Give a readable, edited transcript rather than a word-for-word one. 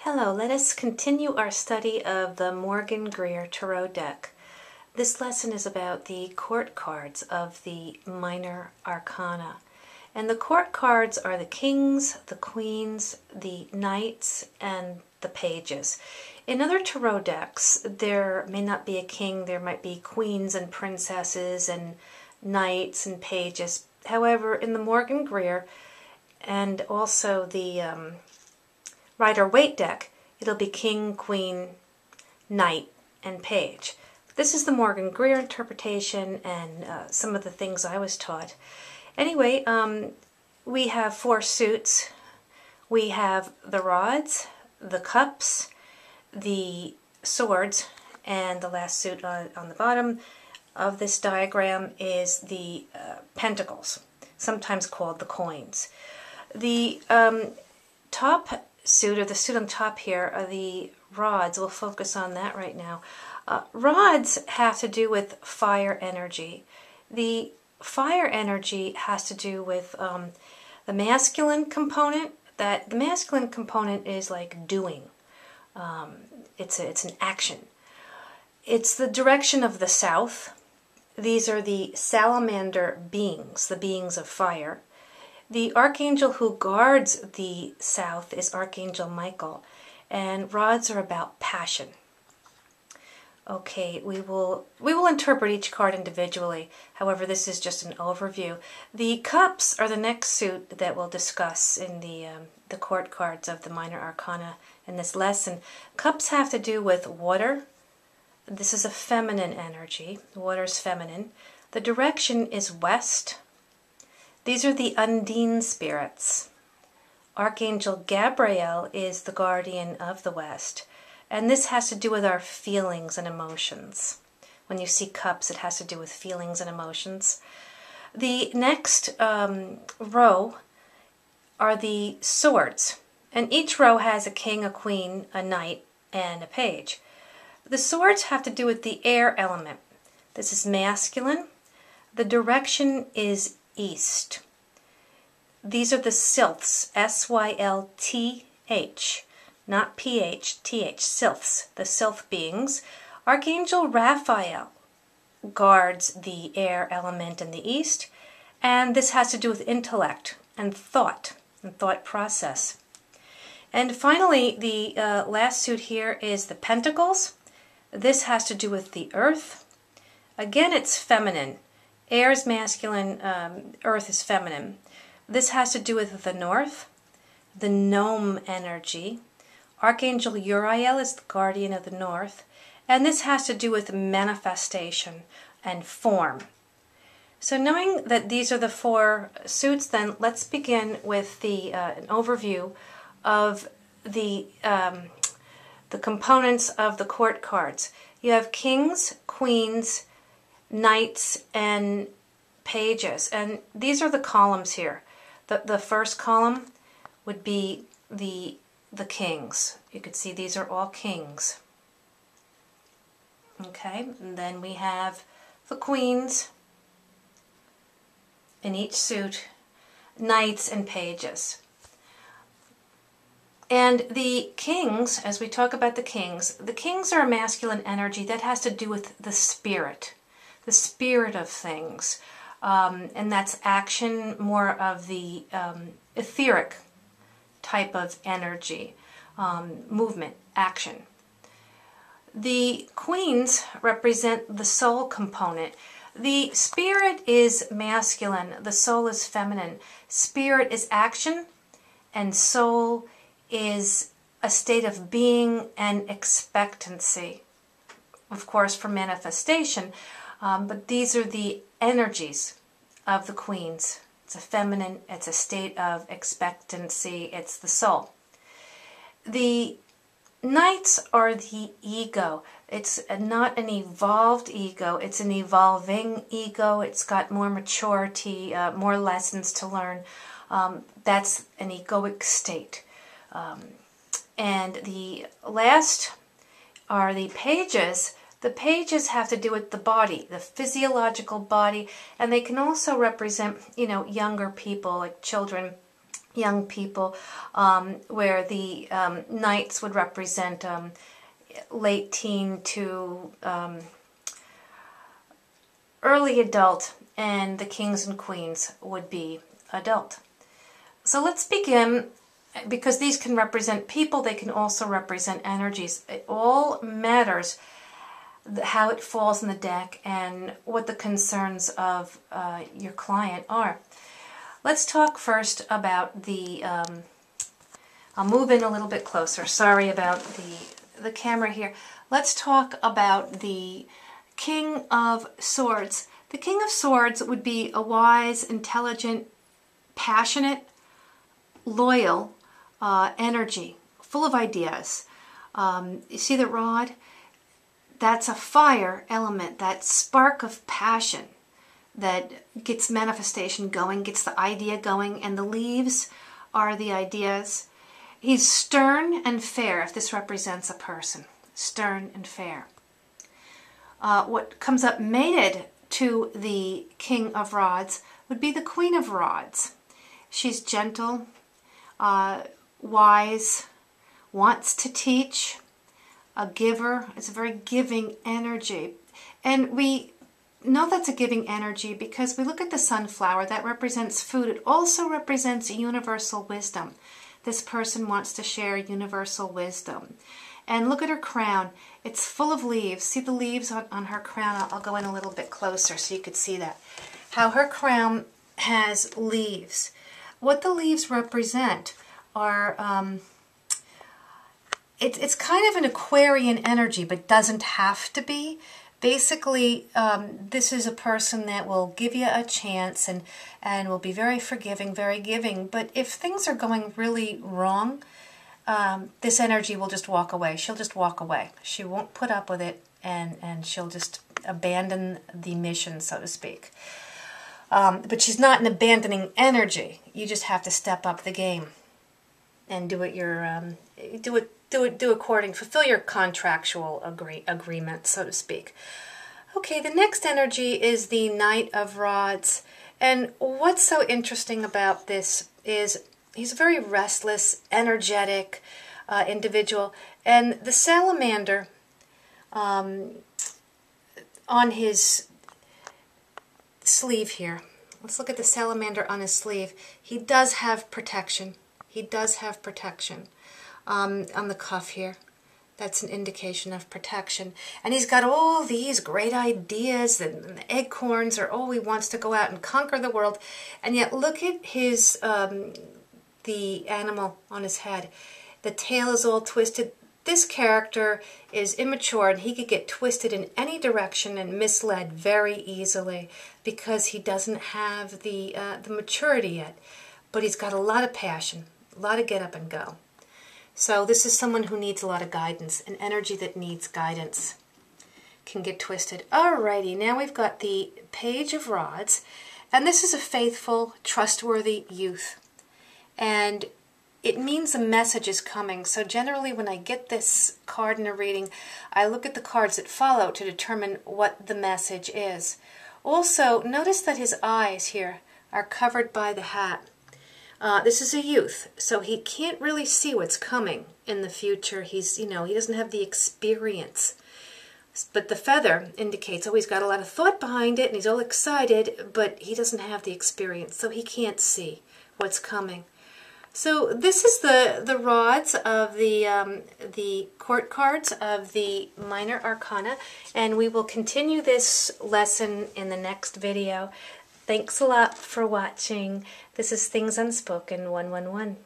Hello, let us continue our study of the Morgan-Greer Tarot deck. This lesson is about the court cards of the minor arcana. And the court cards are the kings, the queens, the knights, and the pages. In other tarot decks, there may not be a king, there might be queens and princesses and knights and pages. However, in the Morgan-Greer and also the Rider-Waite deck, it'll be king, queen, knight, and page. This is the Morgan-Greer interpretation and some of the things I was taught. Anyway, we have four suits. We have the rods, the cups, the swords, and the last suit on the bottom of this diagram is the pentacles, sometimes called the coins. The top suit, or the suit on top here, are the rods. We'll focus on that right now. Rods have to do with fire energy. The fire energy has to do with the masculine component. That the masculine component is like doing. It's an action. It's the direction of the south. These are the salamander beings, the beings of fire. The archangel who guards the south is Archangel Michael, and rods are about passion. Okay, we will interpret each card individually. However, this is just an overview. The cups are the next suit that we'll discuss in the court cards of the minor arcana in this lesson. Cups have to do with water. This is a feminine energy. Water is feminine. The direction is west. These are the Undine spirits. Archangel Gabriel is the guardian of the West. And this has to do with our feelings and emotions. When you see cups, it has to do with feelings and emotions. The next row are the swords. And each row has a king, a queen, a knight, and a page. The swords have to do with the air element. This is masculine. The direction is east. These are the sylphs, S-Y-L-T-H, not P-H-T-H, sylphs, the sylph beings. Archangel Raphael guards the air element in the east, and this has to do with intellect and thought process. And finally, the last suit here is the pentacles. This has to do with the earth. Again, it's feminine. Air is masculine, earth is feminine. This has to do with the north, the gnome energy. Archangel Uriel is the guardian of the north. And this has to do with manifestation and form. So knowing that these are the four suits, then let's begin with an overview of the components of the court cards. You have kings, queens, knights, and pages, and these are the columns here. The first column would be the kings. You could see these are all kings. Okay, and then we have the queens in each suit, knights and pages. And the kings, as we talk about the kings are a masculine energy that has to do with the spirit of things. And that's action, more of the etheric type of energy, movement, action. The queens represent the soul component. The spirit is masculine, the soul is feminine. Spirit is action, and soul is a state of being and expectancy, of course, for manifestation. But these are the energies of the queens. It's a feminine, it's a state of expectancy, it's the soul. The knights are the ego. It's not an evolved ego, it's an evolving ego. It's got more maturity, more lessons to learn. That's an egoic state. And the last are the pages. The pages have to do with the body, the physiological body, and they can also represent, younger people, like children, young people, where the knights would represent late teen to early adult, and the kings and queens would be adult. So let's begin, because these can represent people, they can also represent energies. It all matters how it falls in the deck and what the concerns of your client are. Let's talk first about the, I'll move in a little bit closer. Sorry about the camera here. Let's talk about the King of Swords. The King of Swords would be a wise, intelligent, passionate, loyal energy, full of ideas. You see the rod? That's a fire element, that spark of passion that gets manifestation going, gets the idea going, and the leaves are the ideas. He's stern and fair, if this represents a person. Stern and fair. What comes up mated to the King of Rods would be the Queen of Rods. She's gentle, wise, wants to teach, a giver. It's a very giving energy. And we know that's a giving energy because we look at the sunflower. That represents food. It also represents universal wisdom. This person wants to share universal wisdom. And look at her crown. It's full of leaves. See the leaves on her crown? I'll go in a little bit closer so you could see that. How her crown has leaves. What the leaves represent are, it's kind of an Aquarian energy, but doesn't have to be. Basically, this is a person that will give you a chance and will be very forgiving, very giving. But if things are going really wrong, this energy will just walk away. She'll just walk away. She won't put up with it, and she'll just abandon the mission, so to speak. But she's not an abandoning energy. You just have to step up the game and do what you're fulfill your contractual agreement, so to speak. Okay, the next energy is the Knight of Rods. And what's so interesting about this is he's a very restless, energetic individual. And the salamander on his sleeve here. Let's look at the salamander on his sleeve. He does have protection. He does have protection on the cuff here. That's an indication of protection. And he's got all these great ideas, and the acorns are, oh, he wants to go out and conquer the world. And yet look at his, the animal on his head. The tail is all twisted. This character is immature, and he could get twisted in any direction and misled very easily because he doesn't have the maturity yet. But he's got a lot of passion, a lot of get up and go. So this is someone who needs a lot of guidance. An energy that needs guidance can get twisted. Alrighty, now we've got the Page of Rods, and this is a faithful, trustworthy youth. And it means a message is coming. So generally when I get this card in a reading, I look at the cards that follow to determine what the message is. Also, notice that his eyes here are covered by the hat. This is a youth, so he can't really see what's coming in the future. He's, he doesn't have the experience. But the feather indicates, oh, he's got a lot of thought behind it, and he's all excited, but he doesn't have the experience, so he can't see what's coming. So this is the rods of the court cards of the Minor Arcana, and we will continue this lesson in the next video. Thanks a lot for watching. This is Things Unspoken 111.